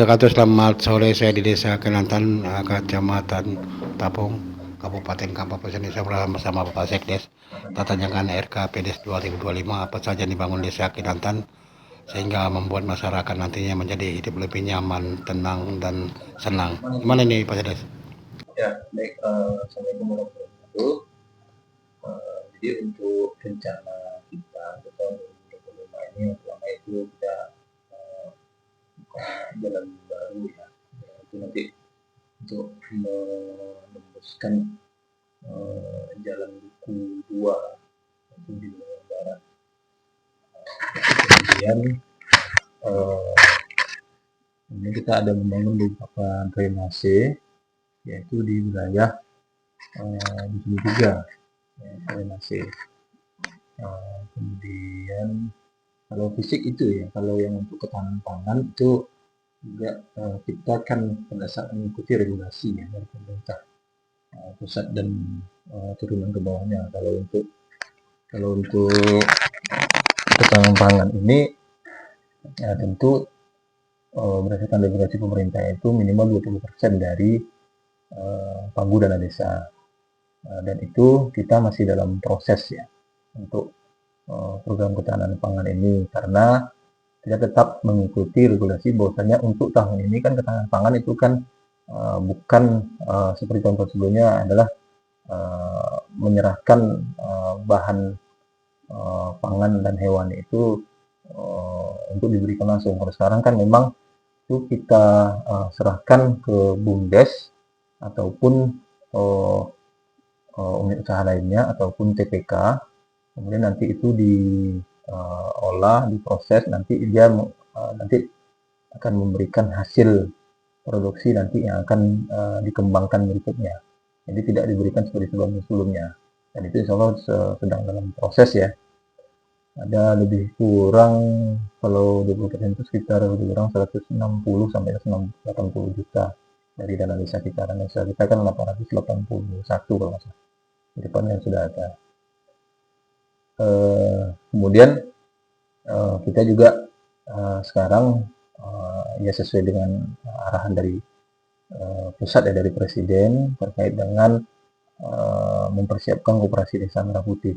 Selamat sore, saya di Desa Kenantan, Kecamatan Tapung, Kabupaten Kapupaten Desa bersama Bapak Sekdes. Tanyakan RK PDS 2025 apa saja dibangun Desa Kenantan sehingga membuat masyarakat nantinya menjadi hidup lebih nyaman, tenang dan senang. Gimana nih Pak Sekdes? Ya, baik. Assalamualaikum warahmatullahi wabarakatuh. Jadi untuk rencana kita untuk tahun 2025 ini, pertama itu kita buka jalan baru ya. Itu nanti untuk menembuskan jalan Duku 2 itu di Lombok Barat. Kemudian ini kita ada membangun beberapa drainase, yaitu di wilayah di sini juga drainase. Kemudian kalau fisik itu ya, kalau yang untuk ketahanan pangan itu juga kita kan pada saat mengikuti regulasi ya dari pemerintah pusat dan turunan ke bawahnya. Kalau untuk ketahanan pangan ini ya tentu berdasarkan regulasi pemerintah itu minimal 20% dari pagu dana desa. Dan itu kita masih dalam proses ya untuk program ketahanan pangan ini, karena kita tetap mengikuti regulasi bahwasanya untuk tahun ini kan ketahanan pangan itu kan bukan seperti tahun sebelumnya adalah menyerahkan bahan pangan dan hewan itu untuk diberikan langsung. Kalau sekarang kan memang itu kita serahkan ke BUMDes ataupun unit usaha lainnya ataupun TPK, kemudian nanti itu diolah, diproses, nanti dia nanti akan memberikan hasil produksi nanti yang akan dikembangkan berikutnya. Jadi tidak diberikan seperti sebelumnya. Dan itu insya Allah sedang dalam proses ya. Ada lebih kurang, kalau 20% itu sekitar lebih kurang 160 sampai 180 juta dari dana desa kita. Dana desa kita kan 881 kalau nggak salah. Di depannya sudah ada. Kemudian kita juga sekarang ya sesuai dengan arahan dari pusat ya, dari presiden terkait dengan mempersiapkan koperasi desa merah putih.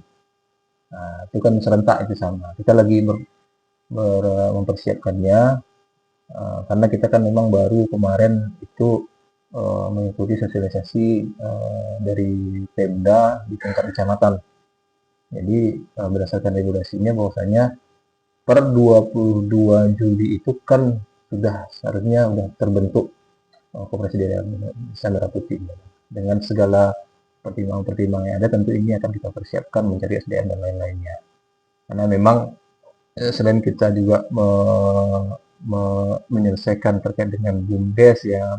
Nah, itu kan serentak itu sama. Kita lagi mempersiapkannya karena kita kan memang baru kemarin itu mengikuti sosialisasi dari Pemda di tingkat kecamatan. Jadi berdasarkan regulasinya bahwasanya per 22 Juli itu kan sudah seharusnya sudah terbentuk koperasi desa merah putih dengan segala pertimbangan-pertimbangan yang ada. Tentu ini akan kita persiapkan mencari SDM dan lain-lainnya, karena memang selain kita juga menyelesaikan terkait dengan BUMDes ya,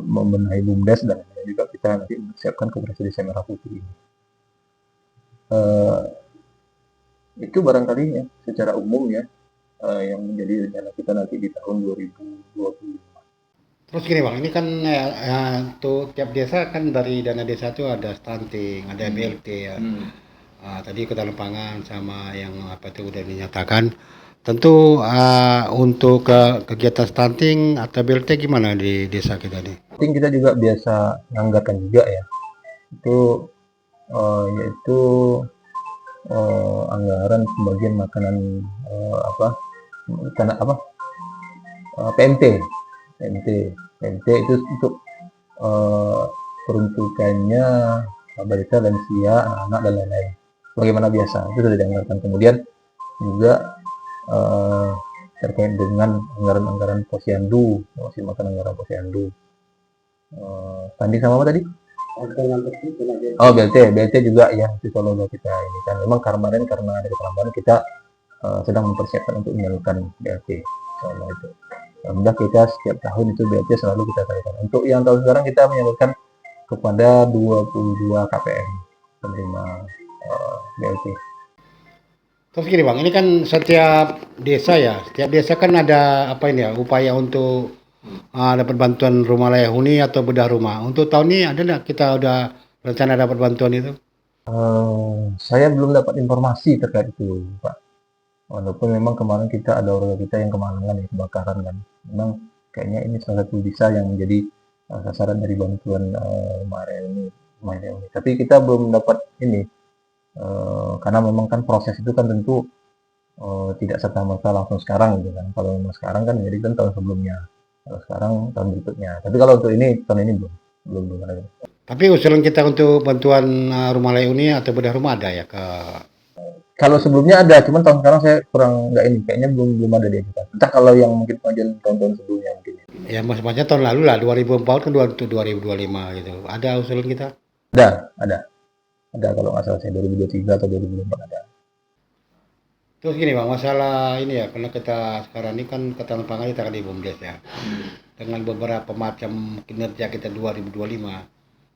membenahi BUMDes, dan juga kita nanti mempersiapkan koperasi desa merah putih ini. Itu barangkali ya secara umum ya yang menjadi rencana kita nanti di tahun 2025. Terus gini Bang, ini kan untuk tiap desa kan dari dana desa itu ada stunting, ada BLT ya. Tadi ketahanan pangan sama yang apa itu udah dinyatakan. Tentu untuk kegiatan stunting atau BLT gimana di desa kita nih? Stunting kita juga biasa nganggarkan juga ya. Itu yaitu anggaran pembagian makanan PMT. PMT itu untuk peruntukannya balita, lansia, anak-anak dan lain-lain. Bagaimana biasa itu sudah dianggarkan. Kemudian juga terkait dengan anggaran-anggaran posyandu, masih makan anggaran posyandu. Tadi sama apa tadi? Oh, BLT juga ya, itu kalau kita ini kan memang kemarin karena ada keterlambatan kita sedang mempersiapkan untuk menyalurkan BLT. Insyaallah itu. Alhamdulillah kita setiap tahun itu BLT selalu kita salurkan. Untuk yang tahun sekarang kita menyalurkan kepada 22 KPM penerima BLT. Terus gini Bang, ini kan setiap desa kan ada apa ini ya, upaya untuk dapat bantuan rumah layak huni atau bedah rumah. Untuk tahun ini ada nggak kita udah rencana dapat bantuan itu? Saya belum dapat informasi terkait itu, Pak. Walaupun memang kemarin kita ada warga kita yang kemalangan ya, kebakaran kan. Memang kayaknya ini salah satu desa yang menjadi sasaran dari bantuan rumah reuni. Tapi kita belum dapat ini, karena memang kan proses itu kan tentu tidak serta-merta langsung sekarang gitu kan. Kalau memang sekarang kan jadi kan tahun sebelumnya. Kalau sekarang tahun berikutnya. Tapi kalau untuk ini tahun ini belum ada. Tapi usulan kita untuk bantuan rumah layak huni atau bedah rumah ada ya ke. Kalau sebelumnya ada, cuman tahun sekarang saya kurang nggak ini, kayaknya belum ada dia kita. Entah kalau yang mungkin pengajuan tahun-tahun sebelumnya mungkin. Ya maksudnya tahun lalu lah 2004 kan 2025 gitu. Ada usulan kita? Ada kalau nggak salah saya 2023 atau 2024 ada. Terus gini Bang, masalah ini ya, karena kita sekarang ini kan ketahanan pangan kita kan di BUMDes ya. Dengan beberapa macam kinerja kita 2025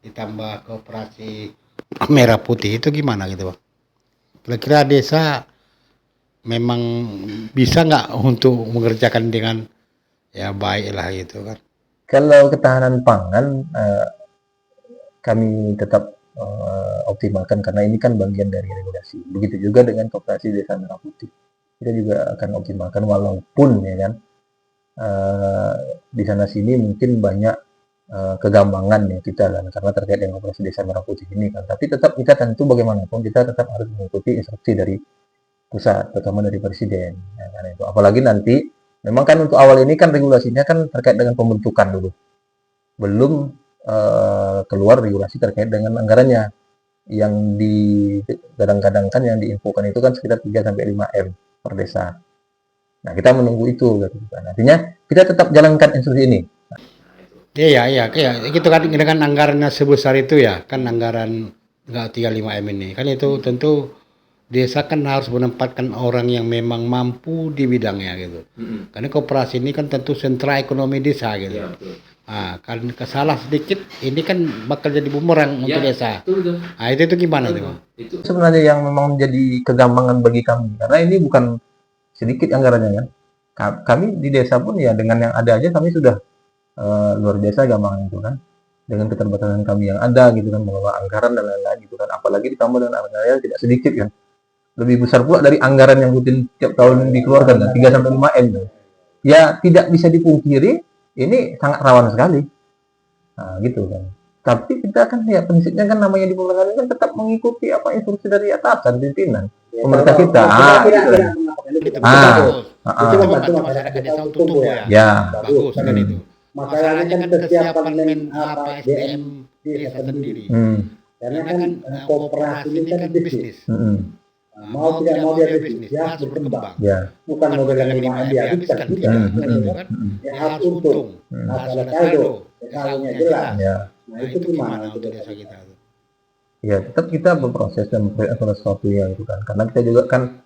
ditambah kooperasi merah putih itu gimana gitu Bang? Kira-kira desa memang bisa nggak untuk mengerjakan dengan ya baik lah gitu kan? Kalau ketahanan pangan kami tetap optimalkan karena ini kan bagian dari regulasi. Begitu juga dengan koperasi desa merah putih. Kita juga akan optimalkan walaupun ya kan di sana sini mungkin banyak kegambangan ya kita kan karena terkait dengan koperasi desa merah putih ini kan. Tapi tetap kita tentu bagaimanapun kita tetap harus mengikuti instruksi dari pusat, terutama dari presiden. Ya, kan itu. Apalagi nanti memang kan untuk awal ini kan regulasinya kan terkait dengan pembentukan dulu, belum keluar regulasi terkait dengan anggarannya yang kadang-kadang kan yang diinfokan itu kan sekitar 3 sampai 5 M per desa. Nah, kita menunggu itu gitu kan. Artinya kita tetap jalankan instruksi ini. Iya, itu kan dengan anggarannya sebesar itu ya, kan anggaran nggak 35 M ini. Kan itu tentu desa kan harus menempatkan orang yang memang mampu di bidangnya gitu. Karena koperasi ini kan tentu sentra ekonomi desa gitu. Nah, kan kesalah sedikit ini kan bakal jadi bumerang untuk desa. Nah, itu gimana tuh Bang? Itu sebenarnya yang memang menjadi kegambangan bagi kami karena ini bukan sedikit anggarannya kan. Kami di desa pun ya dengan yang ada aja kami sudah luar biasa gampang itu kan dengan keterbatasan kami yang ada gitu kan mengelola anggaran dan lain-lain gitu kan apalagi ditambah dengan anggaran yang tidak sedikit kan lebih besar pula dari anggaran yang rutin tiap tahun dikeluarkan kan 3 sampai 5 M tuh. Ya tidak bisa dipungkiri ini sangat rawan sekali nah gitu kan tapi kita kan ya prinsipnya kan namanya di pemerintahan kan tetap mengikuti apa instruksi dari atasan pimpinan pemerintah kita Itu bagus. Itu membantu masyarakat desa untuk tumbuh ya. ya Bagus kan itu. Masalahnya kan kesiapan SDM desa sendiri. Karena kan koperasi ini kan bisnis. Mau tidak mau dia bisnis, dia harus berkembang. Ya. Bukan mau dagang 5 M dihabiskan, tidak. Kan itu kan. Dia harus untung, harus ada saldo, saldonya jelas. Ya. Nah itu gimana untuk desa kita? Ya tetap kita berproses dan memperbaiki sesuatu yang itu kan. Karena kita juga kan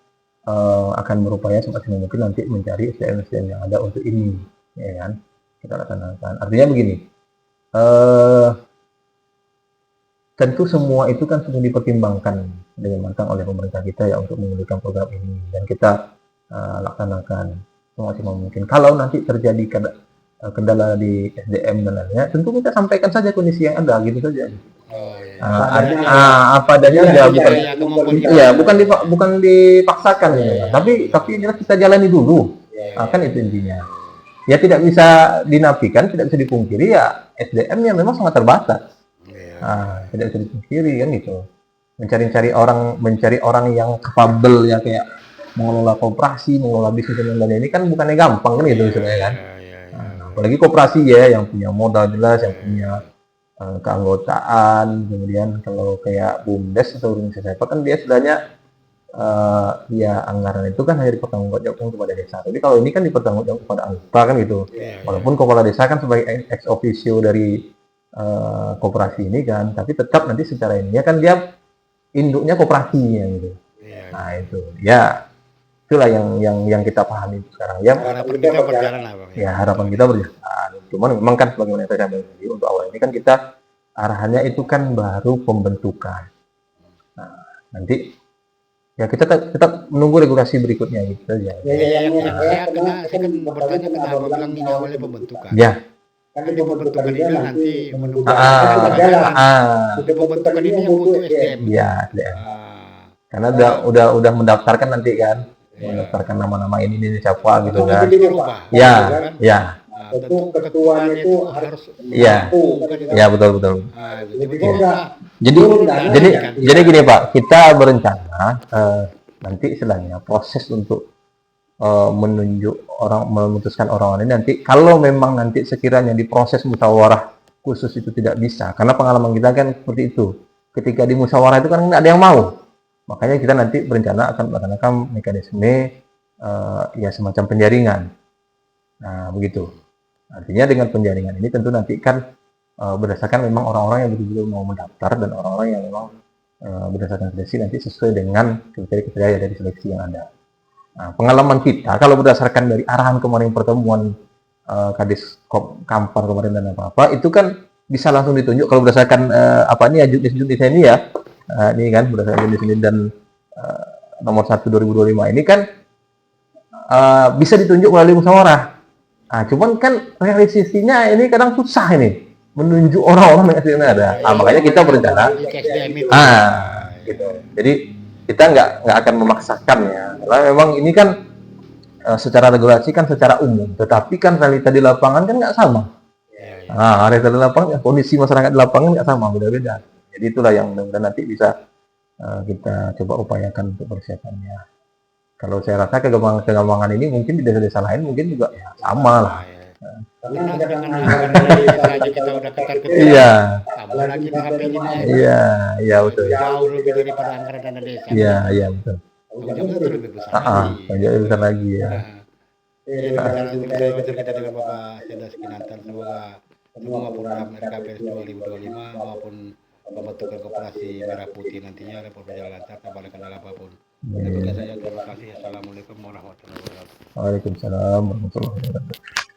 akan berupaya semaksimal mungkin nanti mencari SDM-SDM yang ada untuk ini, ya kan? Kita laksanakan. Artinya begini, tentu semua itu kan sudah dipertimbangkan dengan matang oleh pemerintah kita ya untuk memulihkan program ini dan kita laksanakan semaksimal mungkin. Kalau nanti terjadi kendala di SDM dan lainnya, tentu kita sampaikan saja kondisi yang ada gitu saja. Apa adanya aja bukan dipaksakan ya. Tapi jelas kita jalani dulu. Kan itu intinya. Ya tidak bisa dinafikan, tidak bisa dipungkiri ya SDM-nya memang sangat terbatas. Tidak bisa dipungkiri kan gitu. Mencari orang yang capable ya kayak mengelola koperasi, mengelola bisnis dan lain-lain ini kan bukannya gampang kan gitu sebenarnya kan. Apalagi koperasi ya yang punya modal jelas, yang punya keanggotaan, kemudian kalau kayak BUMDes atau organisasi apa kan dia sebenarnya ya anggaran itu kan hanya dipertanggungjawabkan kepada desa. Tapi kalau ini kan dipertanggungjawabkan kepada anggota kan gitu. Walaupun kepala desa kan sebagai ex officio dari koperasi ini kan, tapi tetap nanti secara ini ya kan dia induknya koperasi gitu. Nah itu ya itulah yang kita pahami sekarang ya. Harapan kita berjalan lah Bang. Ya harapan kita berjalan. Cuman memang kan sebagaimana yang saya sampaikan tadi untuk awal ini kan kita arahannya itu kan baru pembentukan. Nah, nanti ya kita tetap menunggu regulasi berikutnya gitu saja. Saya kan bertanya kenapa bilang ini awalnya pembentukan. Ya. Kan di pembentukan ini nanti menunggu pembentukan ini yang butuh SDM. Iya, SDM. Karena udah mendaftarkan nanti kan. Mendaftarkan nama-nama ini siapa gitu kan. Ya. tentu ketuanya itu harus Iya. mampu kan itu. Ya, betul betul. Tiba-tiba udah Jadi turun dana jadi kan. jadi gini Pak, kita berencana nanti istilahnya proses untuk menunjuk orang, memutuskan orang ini nanti kalau memang nanti sekiranya di proses musyawarah khusus itu tidak bisa, karena pengalaman kita kan seperti itu. Ketika di musyawarah itu kan nggak ada yang mau, makanya kita nanti berencana akan melaksanakan mekanisme ya semacam penjaringan. Nah begitu. Artinya dengan penjaringan ini tentu nanti kan berdasarkan memang orang-orang yang betul-betul mau mendaftar dan orang-orang yang memang berdasarkan seleksi nanti sesuai dengan kriteria-kriteria dari seleksi yang ada. Nah, pengalaman kita kalau berdasarkan dari arahan kemarin pertemuan Kadis Kampar kemarin dan apa-apa itu kan bisa langsung ditunjuk kalau berdasarkan apa ini ya judis ini ya ini kan berdasarkan judis ini dan nomor 1 2025 ini kan bisa ditunjuk melalui musyawarah. Nah, cuman kan realisasinya ini kadang susah ini menunjuk orang-orang yang aslinya ada. Makanya kita berencana. Gitu. Jadi kita nggak akan memaksakan ya, karena memang ini kan secara regulasi kan secara umum, tetapi kan realita di lapangan kan nggak sama. Realita di lapangan, kondisi masyarakat di lapangan nggak sama, beda-beda. Jadi itulah yang mudah-mudahan nanti bisa kita coba upayakan untuk persiapannya. Kalau saya rasa kegampangan ini mungkin di desa-desa lain mungkin juga ya, sama lah. Karena dengan anggaran dari desa aja kita udah ketar-ketir. Iya. Apalagi PHP-nya. Iya betul. Jauh lebih daripada anggaran dana desa. Iya betul. Tanggung itu lebih besar lagi. Lebih besar lagi ya. Jadi kita dengan Bapak Sedas Kinantan semoga semua program RKPS 2025 maupun pembentukan koperasi merah putih nantinya dapat berjalan lancar tanpa ada kendala apapun. Demikian saja, terima kasih. Assalamualaikum warahmatullahi wabarakatuh. Waalaikumsalam warahmatullahi wabarakatuh.